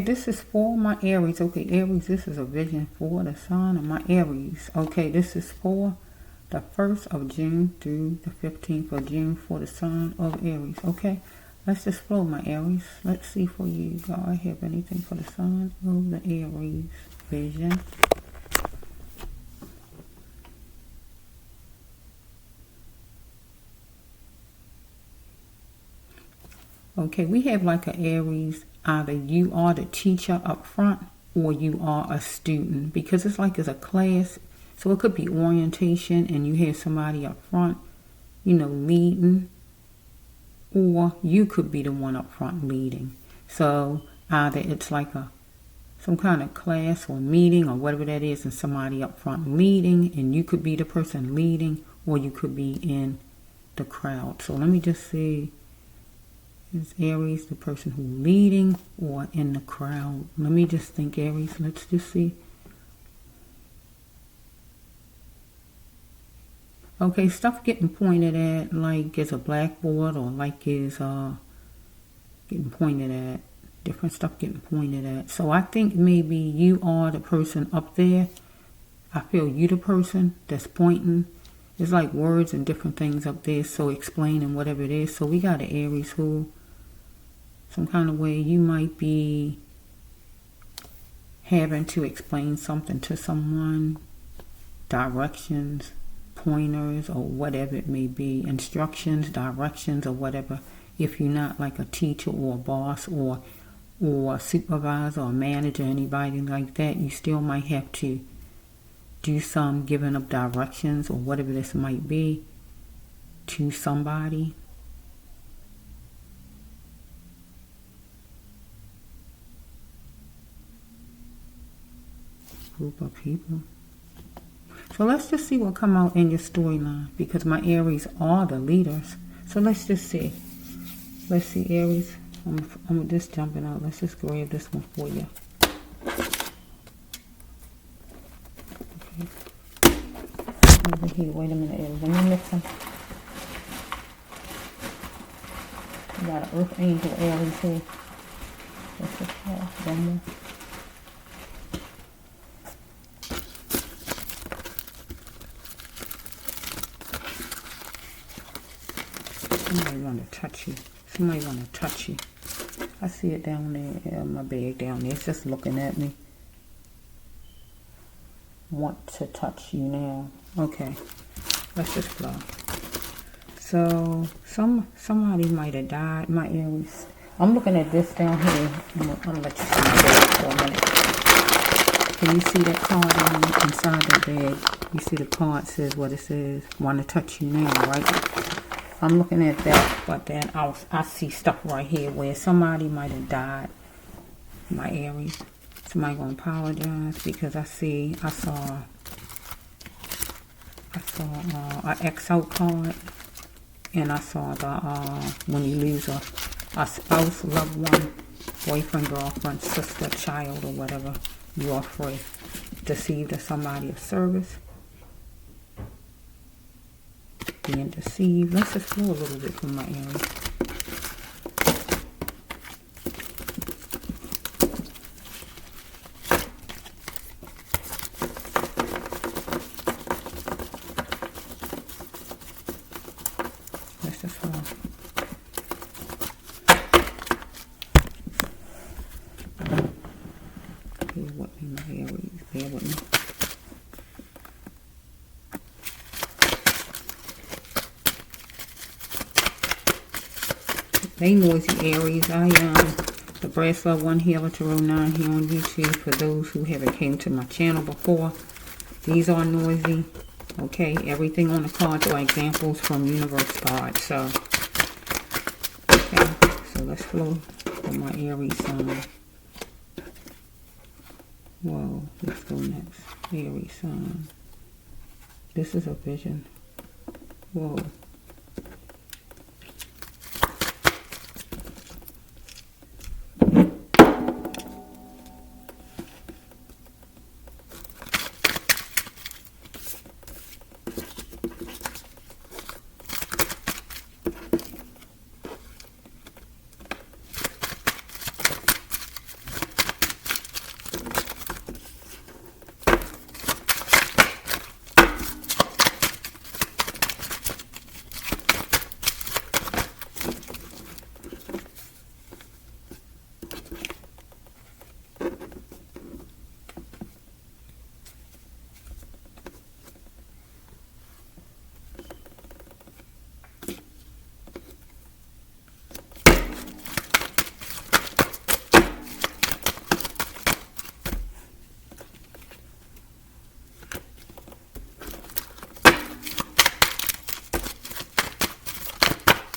This is for my Aries. Okay, Aries, this is a vision for the sign of my Aries. Okay, this is for the 1st of June through the 15th of June for the sign of Aries. Okay, let's just flow, my Aries. Let's see for you. Do I have anything for the sign of the Aries vision? Okay, we have like an Aries. Either you are the teacher up front or you are a student, because it's like it's a class. So it could be orientation and you have somebody up front, leading, or you could be the one up front leading. So either it's like some kind of class or meeting or whatever that is, and somebody up front leading, and you could be the person leading, or you could be in the crowd. So let me just see. Is Aries the person who's leading or in the crowd? Let me just think, Aries. Let's just see. Okay, stuff getting pointed at like it's a blackboard, or like is getting pointed at. Different stuff getting pointed at. So I think maybe you are the person up there. I feel you the person that's pointing. It's like words and different things up there. So explaining whatever it is. So we got an Aries who, some kind of way you might be having to explain something to someone, directions, pointers, or whatever it may be, instructions, directions, or whatever. If you're not like a teacher or a boss or a supervisor or manager, anybody like that, you still might have to do some giving up directions or whatever this might be to somebody. Group of people. So let's just see what come out in your storyline, because my Aries are the leaders. So let's just see. Let's see, Aries. I'm just jumping out. Let's just grab this one for you. Okay. Over here. Wait a minute, Aries. Let me mix them. We got an Earth Angel Aries here. Let's just one more. Somebody want to touch you. Somebody want to touch you. I see it down there. My bag down there. It's just looking at me. Want to touch you now. Okay. Let's just flow. So somebody might have died. My Aries. I'm looking at this down here. I'm gonna let you see my bag for a minute. Can you see that card inside the bag? You see the card says what it says. Want to touch you now, right? I'm looking at that, but then I see stuff right here where somebody might have died. My Aries. Somebody gonna apologize because I saw an X out card, and I saw the when you lose a spouse, loved one, boyfriend, girlfriend, sister, child, or whatever, you are free. Deceived of somebody of service. Being deceived. Let's just flow a little bit from my Aries. Let's just flow. Bear with me, my Aries. Bear with me. Hey noisy Aries, the Brass Love One Healer Tarot 9 here on YouTube. For those who haven't came to my channel before, these are noisy. Okay, everything on the cards are examples from Universe cards. So, okay, so let's flow for my Aries sign. Whoa, let's go next. Aries sign. This is a vision. Whoa.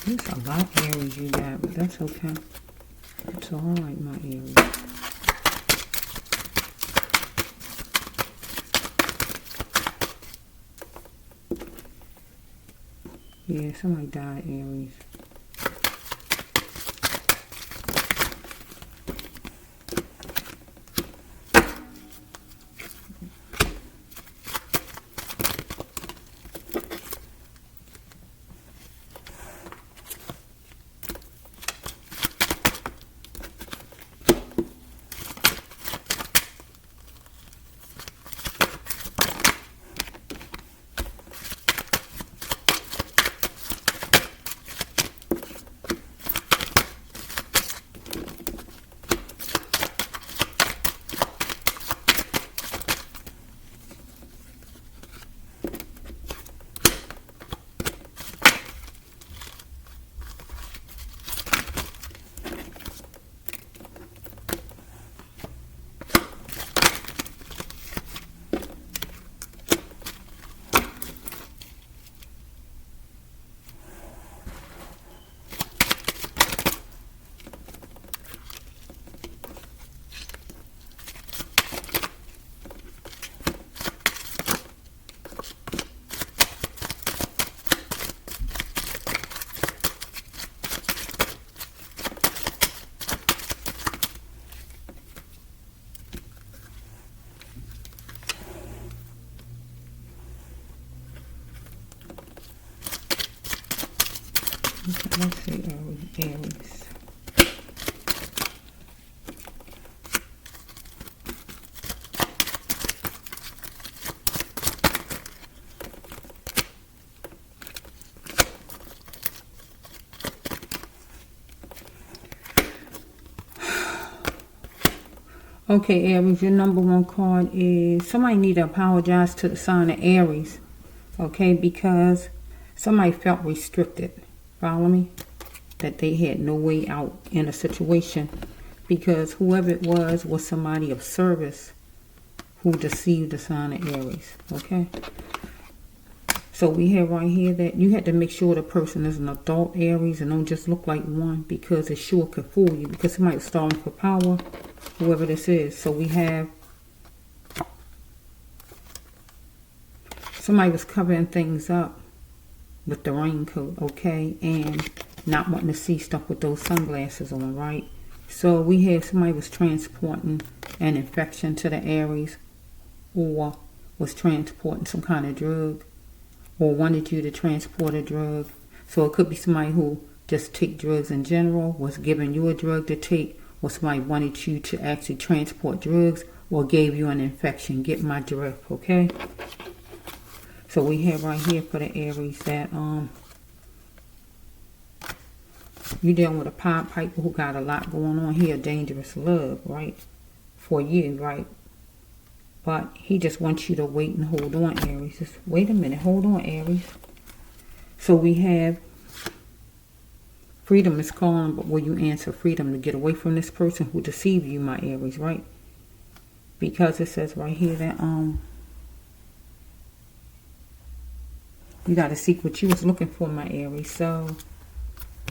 There's a lot of Aries you got, but that's okay. It's all right, my Aries. Yeah, somebody died, Aries. Let's see, Aries. Okay, Aries, your number one card is somebody need to apologize to the sign of Aries. Okay, because somebody felt restricted. Follow me? That they had no way out in a situation because whoever it was somebody of service who deceived the sign of Aries. Okay? So we have right here that you had to make sure the person is an adult Aries and don't just look like one because it sure could fool you because somebody was starting for power, whoever this is. So we have somebody was covering things up with the raincoat, okay, and not wanting to see stuff with those sunglasses on, right? So we have somebody was transporting an infection to the Aries or was transporting some kind of drug or wanted you to transport a drug. So it could be somebody who just take drugs in general, was giving you a drug to take, or somebody wanted you to actually transport drugs or gave you an infection. Get my drift, okay? So we have right here for the Aries that you're dealing with a Pied Piper who got a lot going on here, dangerous love, right? For you, right? But he just wants you to wait and hold on, Aries. Just wait a minute, hold on, Aries. So we have freedom is calling, but will you answer freedom to get away from this person who deceived you, my Aries, right? Because it says right here that you got to seek what you was looking for, my Aries. So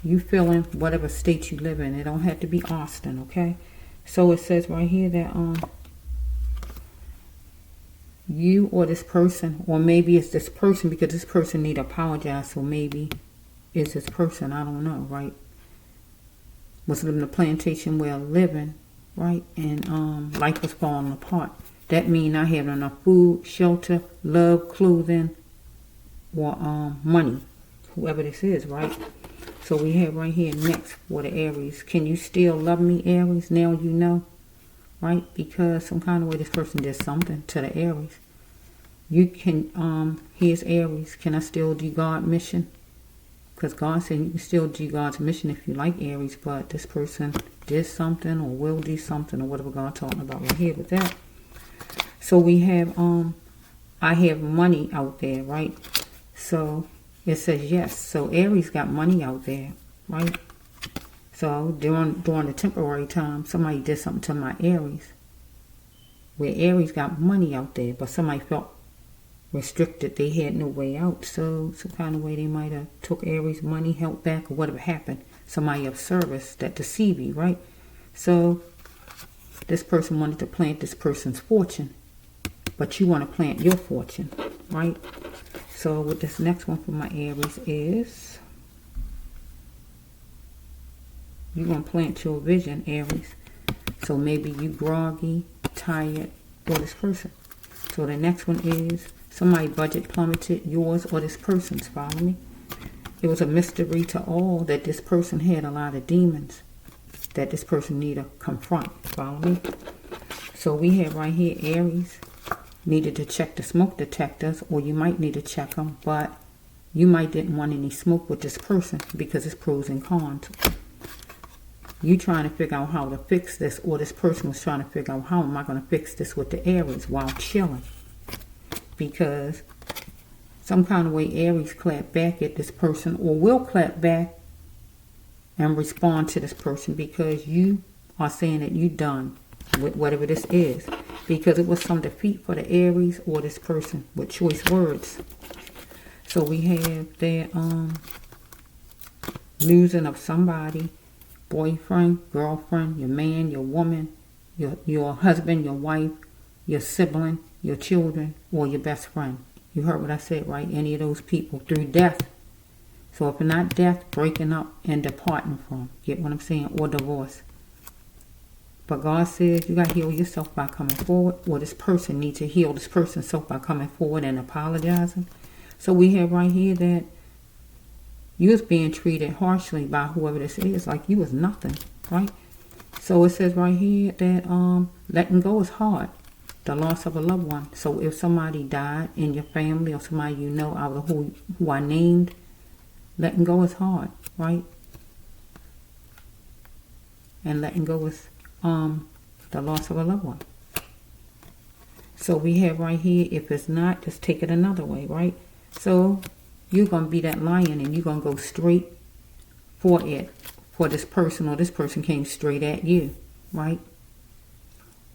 you feeling whatever state you live in. It don't have to be Austin, okay? So it says right here that you or this person, or maybe it's this person because this person need to apologize. So maybe it's this person. I don't know, right? Was living the plantation where living, right? And life was falling apart. That mean not having enough food, shelter, love, clothing, or money, whoever this is, right? So we have right here next for the Aries. Can you still love me, Aries? Now you know, right? Because some kind of way this person did something to the Aries. You can, here's Aries. Can I still do God's mission? Because God said you can still do God's mission if you like, Aries, but this person did something or will do something or whatever God talking about right here with that. So we have, I have money out there, right? So it says yes. So Aries got money out there, right? So during the temporary time, somebody did something to my Aries. Where Aries got money out there, but somebody felt restricted. They had no way out. So some kind of way they might have took Aries money, held back, or whatever happened. Somebody of service that deceived you, right? So this person wanted to plant this person's fortune, but you want to plant your fortune, right? So what this next one for my Aries is, you're going to plant your vision, Aries. So maybe you groggy, tired, or this person. So the next one is, somebody budget plummeted, yours or this person's, follow me? It was a mystery to all that this person had a lot of demons that this person need to confront, follow me? So we have right here, Aries needed to check the smoke detectors, or you might need to check them, but you might didn't want any smoke with this person because it's pros and cons. You trying to figure out how to fix this, or this person was trying to figure out how am I going to fix this with the Aries while chilling. Because some kind of way Aries clap back at this person, or will clap back and respond to this person, because you are saying that you done with whatever this is. Because it was some defeat for the Aries or this person with choice words. So we have their losing of somebody, boyfriend, girlfriend, your man, your woman, your husband, your wife, your sibling, your children, or your best friend. You heard what I said, right? Any of those people through death. So if not death, breaking up and departing from. Get what I'm saying? Or divorce. But God says you got to heal yourself by coming forward, or this person needs to heal this person's self by coming forward and apologizing. So we have right here that you was being treated harshly by whoever this is, like you was nothing, right? So it says right here that letting go is hard. The loss of a loved one. So if somebody died in your family or somebody you know out of who I named, letting go is hard, right? And letting go is the loss of a loved one. So we have right here, if it's not, just take it another way, right? So you're going to be that lion and you're going to go straight for it, for this person, or this person came straight at you, right?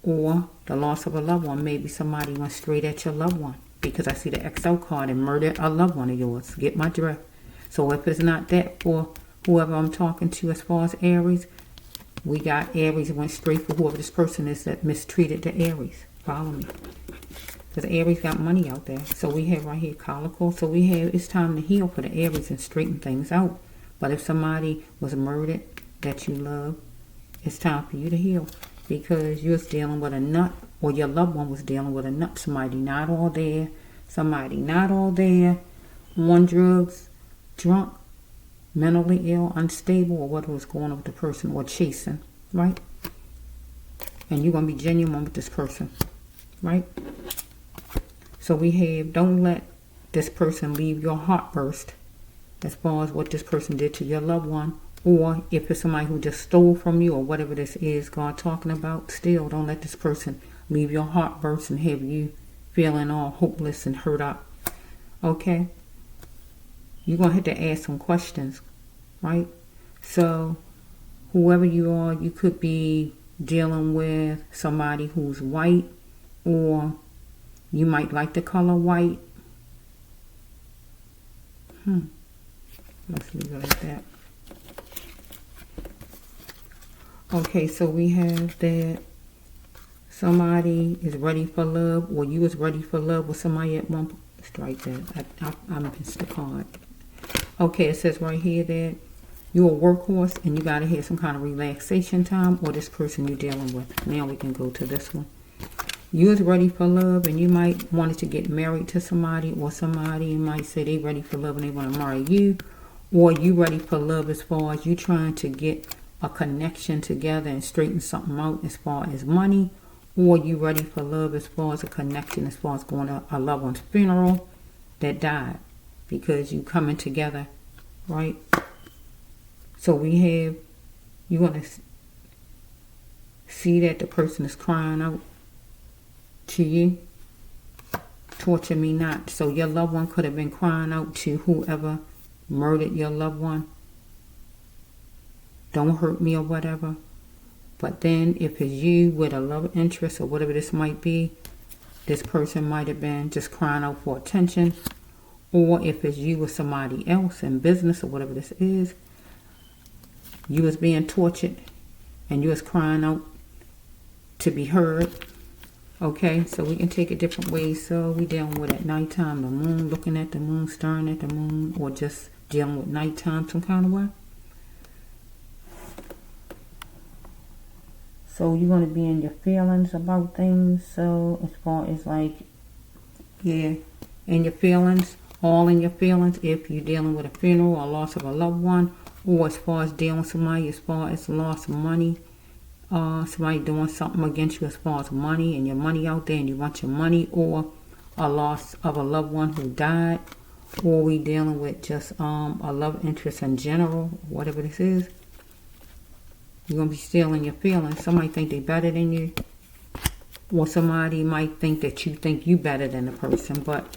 Or the loss of a loved one. Maybe somebody went straight at your loved one, because I see the XL card and murdered a loved one of yours. Get my drift? So if it's not that for whoever I'm talking to as far as Aries, we got Aries went straight for whoever this person is that mistreated the Aries. Follow me. Because Aries got money out there. So we have right here colical. So we have, it's time to heal for the Aries and straighten things out. But if somebody was murdered that you love, it's time for you to heal. Because you're dealing with a nut, or your loved one was dealing with a nut. Somebody not all there. Somebody not all there. On drugs, drunk, mentally ill, unstable, or what was going on with the person, or chasing, right? And you're going to be genuine with this person, right? So we have, don't let this person leave your heart burst as far as what this person did to your loved one. Or if it's somebody who just stole from you, or whatever this is God talking about, still don't let this person leave your heart burst and have you feeling all hopeless and hurt up. Okay? You're going to have to ask some questions, right? So whoever you are, you could be dealing with somebody who's white, or you might like the color white. Let's leave it like that. Okay, so we have that somebody is ready for love, or you was ready for love with somebody at one point. Strike that. I missed the card. Okay, it says right here that you're a workhorse and you got to have some kind of relaxation time, or this person you're dealing with. Now we can go to this one. You was ready for love, and you might wanted to get married to somebody, or somebody might say they ready for love and they want to marry you, or you ready for love as far as you trying to get a connection together and straighten something out as far as money, or you ready for love as far as a connection as far as going to a loved one's funeral that died, because you coming together, right? So we have, you want to see that the person is crying out to you, torture me not. So your loved one could have been crying out to whoever murdered your loved one, don't hurt me or whatever. But then if it's you with a love interest or whatever this might be, this person might have been just crying out for attention, or if it's you or somebody else in business or whatever this is, you was being tortured and you was crying out to be heard. Okay, so we can take it different ways. So we dealing with at nighttime, the moon, looking at the moon, staring at the moon, or just dealing with nighttime some kind of way. So you're going to be in your feelings about things. So as far as like, yeah, in your feelings, all in your feelings, if you're dealing with a funeral or loss of a loved one, or as far as dealing with somebody, as far as loss of money, somebody doing something against you as far as money, and your money out there and you want your money, or a loss of a loved one who died, or we dealing with just a love interest in general, whatever this is. You're going to be still in your feelings. Somebody think they better than you, or somebody might think that you think you better than the person, but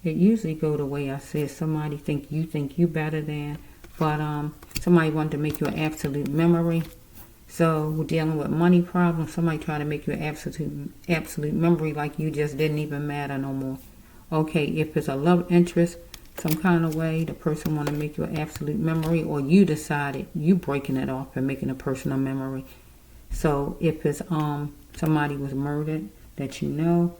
it usually go the way I said. Somebody think you better than, but somebody wanted to make you an absolute memory. So we're dealing with money problems. Somebody try to make you an absolute memory, like you just didn't even matter no more. Okay, if it's a love interest, some kind of way, the person want to make you an absolute memory, or you decided you breaking it off and making a person a memory. So if it's somebody was murdered that you know,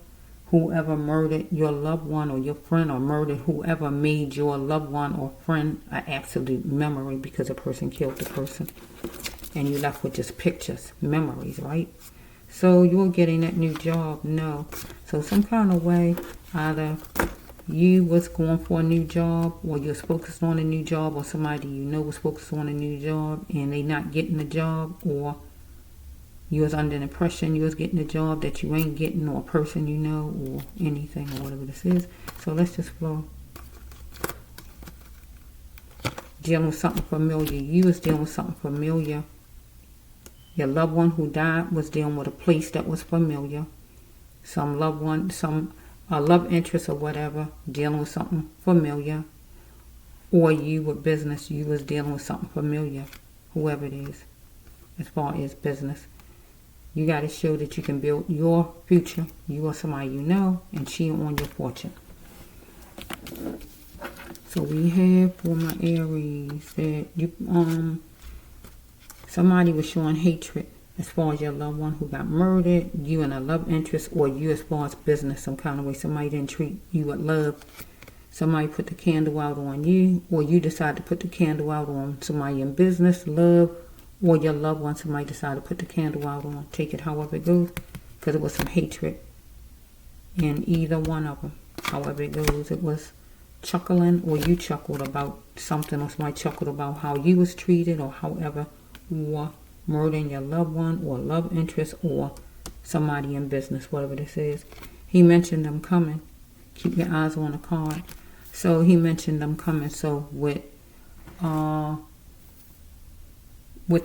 whoever murdered your loved one or your friend, or murdered whoever made your loved one or friend an absolute memory because a person killed the person. And you left with just pictures, memories, right? So you're getting that new job, no. So some kind of way, either you was going for a new job, or you're focused on a new job, or somebody you know was focused on a new job and they not getting the job, or you was under the impression you was getting the job that you ain't getting, or a person you know, or anything, or whatever this is. So let's just flow. Dealing with something familiar. You was dealing with something familiar. Your loved one who died was dealing with a place that was familiar. Some loved one, a love interest or whatever, dealing with something familiar. Or you with business, you was dealing with something familiar, whoever it is, as far as business. You got to show that you can build your future. You or somebody you know, and cheat on your fortune. So we have for my Aries that you somebody was showing hatred as far as your loved one who got murdered, you and a love interest, or you as far as business, some kind of way. Somebody didn't treat you with love. Somebody put the candle out on you, or you decide to put the candle out on somebody in business, love, or your loved one. Somebody decided to put the candle out on. Take it however it goes, because it was some hatred in either one of them. However it goes, it was chuckling, or you chuckled about something, or somebody chuckled about how you was treated, or however, or murdering your loved one, or love interest, or somebody in business, whatever this is. He mentioned them coming. Keep your eyes on the card. So he mentioned them coming. So with the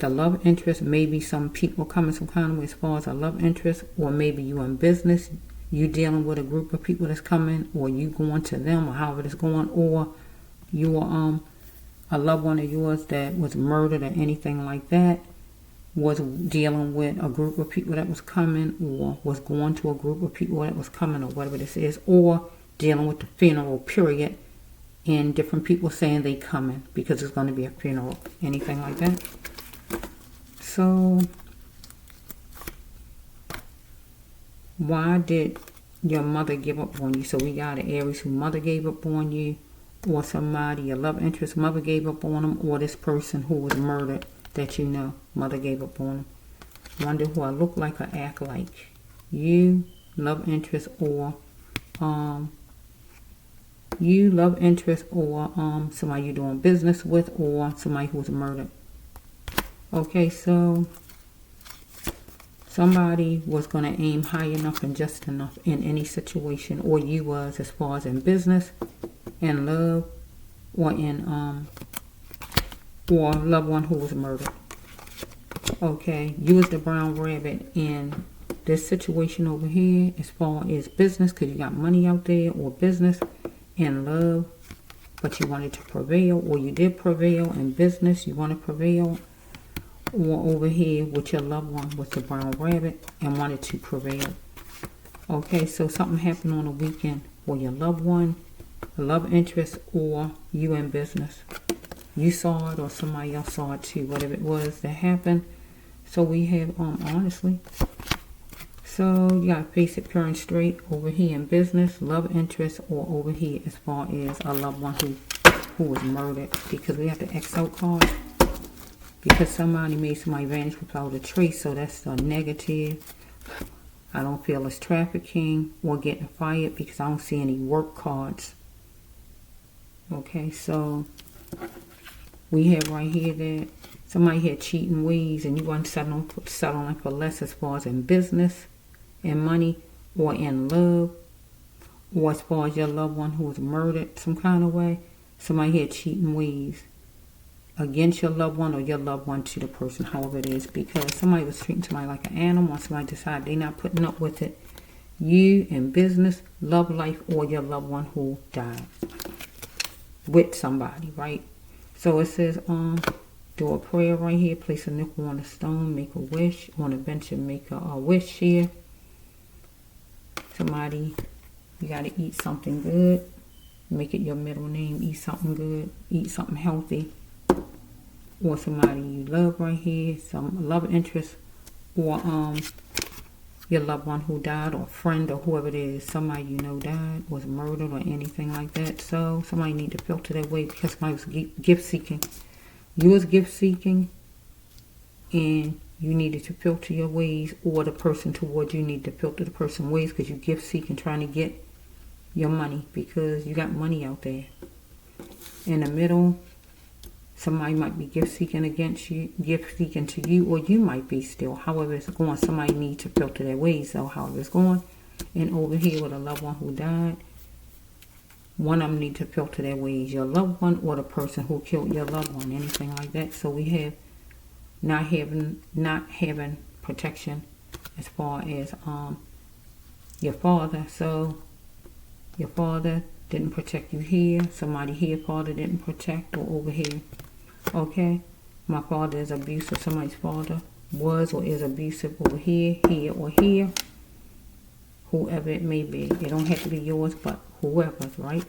love interest, maybe some people coming some kind of way as far as a love interest, or maybe you in business, you dealing with a group of people that's coming, or you going to them, or however it's going, or you are a loved one of yours that was murdered or anything like that, was dealing with a group of people that was coming, or was going to a group of people that was coming, or whatever this is, or dealing with the funeral period, and different people saying they coming because it's going to be a funeral, anything like that. So why did your mother give up on you? So we got an Aries who mother gave up on you, or somebody, your love interest, mother gave up on them, or this person who was murdered that you know, mother gave up on them. Wonder who I look like or act like. You, love interest, or you, love interest, or somebody you're doing business with, or somebody who was murdered. Okay, so somebody was going to aim high enough and just enough in any situation, or you was, as far as in business, in love, or in or loved one who was murdered. Okay, you was the brown rabbit in this situation over here, as far as business, because you got money out there, or business, and love, but you wanted to prevail, or you did prevail in business, you want to prevail, or over here with your loved one with the brown rabbit and wanted to prevail. Okay, so something happened on the weekend for your loved one, a love interest, or you in business. You saw it or somebody else saw it too, whatever it was that happened. So we have, honestly, so you got to face it pure and straight over here in business, love interest, or over here as far as a loved one who was murdered. Because we have the X out card. Because somebody made somebody vanish without a trace, so that's a negative. I don't feel it's trafficking or getting fired because I don't see any work cards. Okay, so we have right here that somebody had cheating ways and you want to settling for less as far as in business, in money, or in love, or as far as your loved one who was murdered some kind of way. Somebody had cheating ways against your loved one or your loved one to the person, however it is, because somebody was treating somebody like an animal and somebody decided they're not putting up with it. You in business, love life, or your loved one who died with somebody, right? So it says, do a prayer right here, place a nickel on a stone, make a wish, on a bench and make a wish here. Somebody, you got to eat something good, make it your middle name, eat something good, eat something healthy. Or somebody you love right here, some love interest, or your loved one who died, or friend, or whoever it is, somebody you know died, was murdered, or anything like that. So somebody need to filter their way because somebody was gift seeking. You was gift seeking, and you needed to filter your ways, or the person towards you need to filter the person's ways because you gift seeking, trying to get your money because you got money out there. In the middle, somebody might be gift seeking against you, gift seeking to you, or you might be still. However it's going, somebody needs to filter their ways, so however it's going. And over here with a loved one who died, one of them need to filter their ways. Your loved one or the person who killed your loved one, anything like that. So we have not having protection as far as your father. So your father didn't protect you here. Somebody here, father didn't protect, or over here. Okay, my father is abusive. Somebody's father was or is abusive over here, here, or here. Whoever it may be. It don't have to be yours, but whoever's, right?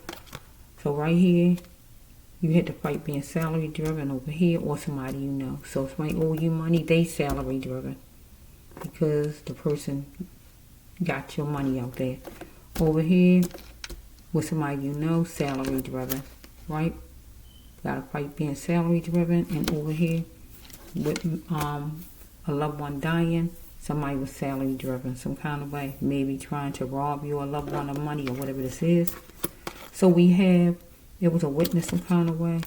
So right here, you had to fight being salary driven over here, or somebody you know. So if somebody owe you money, they salary driven because the person got your money out there. Over here, with somebody you know, salary driven, right? Gotta fight being salary driven. And over here with a loved one dying, somebody was salary driven some kind of way, maybe trying to rob your loved one of money or whatever this is. So we have, it was a witness some kind of way,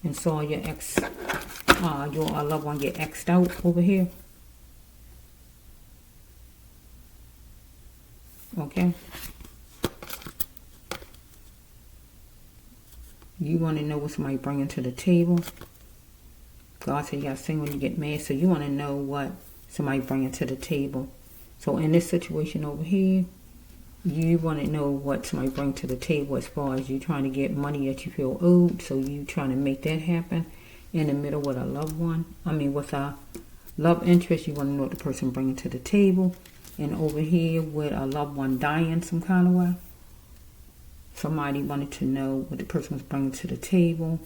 and saw your your loved one get X'd out over here. Okay. You want to know what somebody bringing to the table. God said you got to sing when you get mad. So you want to know what somebody bringing to the table. So in this situation over here, you want to know what somebody bring to the table as far as you trying to get money that you feel owed. So you trying to make that happen. In the middle with a loved one. With a love interest, you want to know what the person bringing to the table. And over here with a loved one dying some kind of way. Somebody wanted to know what the person was bringing to the table,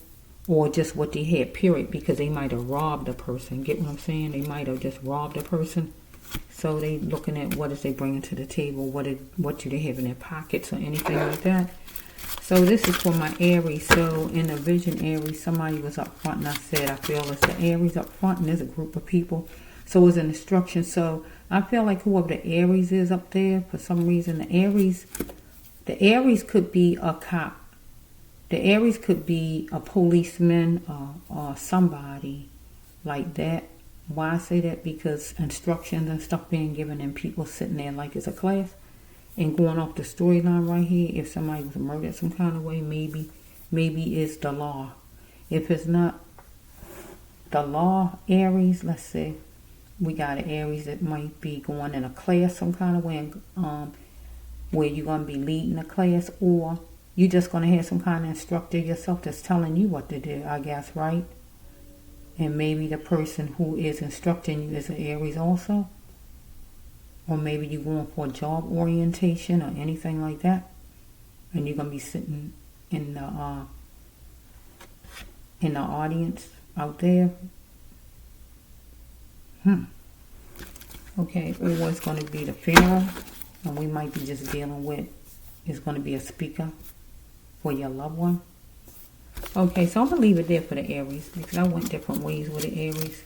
or just what they had, period, because they might have robbed a person. Get what I'm saying? They might have just robbed a person. So they looking at what is they bringing to the table, what do they have in their pockets or anything like that. So this is for my Aries. So in the vision Aries, somebody was up front and I said, I feel it's the Aries up front and there's a group of people. So it was an instruction. So I feel like whoever the Aries is up there, for some reason, the Aries could be a cop. The Aries could be a policeman or somebody like that. Why I say that? Because instructions and stuff being given and people sitting there like it's a class and going off the storyline right here. If somebody was murdered some kind of way, maybe it's the law. If it's not the law, Aries, let's say we got an Aries that might be going in a class some kind of way, where you're going to be leading a class, or you're just going to have some kind of instructor yourself that's telling you what to do, I guess, right? And maybe the person who is instructing you is an Aries also. Or maybe you're going for a job orientation or anything like that. And you're going to be sitting in the audience out there. Okay, or it's going to be the funeral. And we might be just dealing with, it's going to be a speaker for your loved one. Okay, so I'm going to leave it there for the Aries, because I went different ways with the Aries.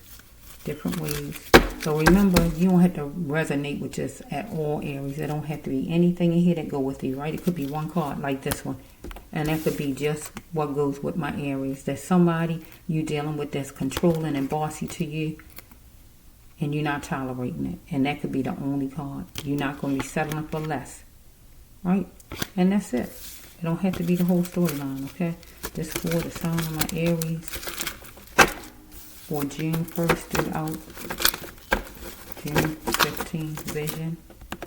Different ways. So remember, you don't have to resonate with just at all Aries. There don't have to be anything in here that go with you, right? It could be one card like this one. And that could be just what goes with my Aries. There's somebody you dealing with that's controlling and bossy to you, and you're not tolerating it. And that could be the only card. You're not going to be settling for less. Right? And that's it. It don't have to be the whole storyline, okay? This for the sign of my Aries for June 1st throughout June 15th vision.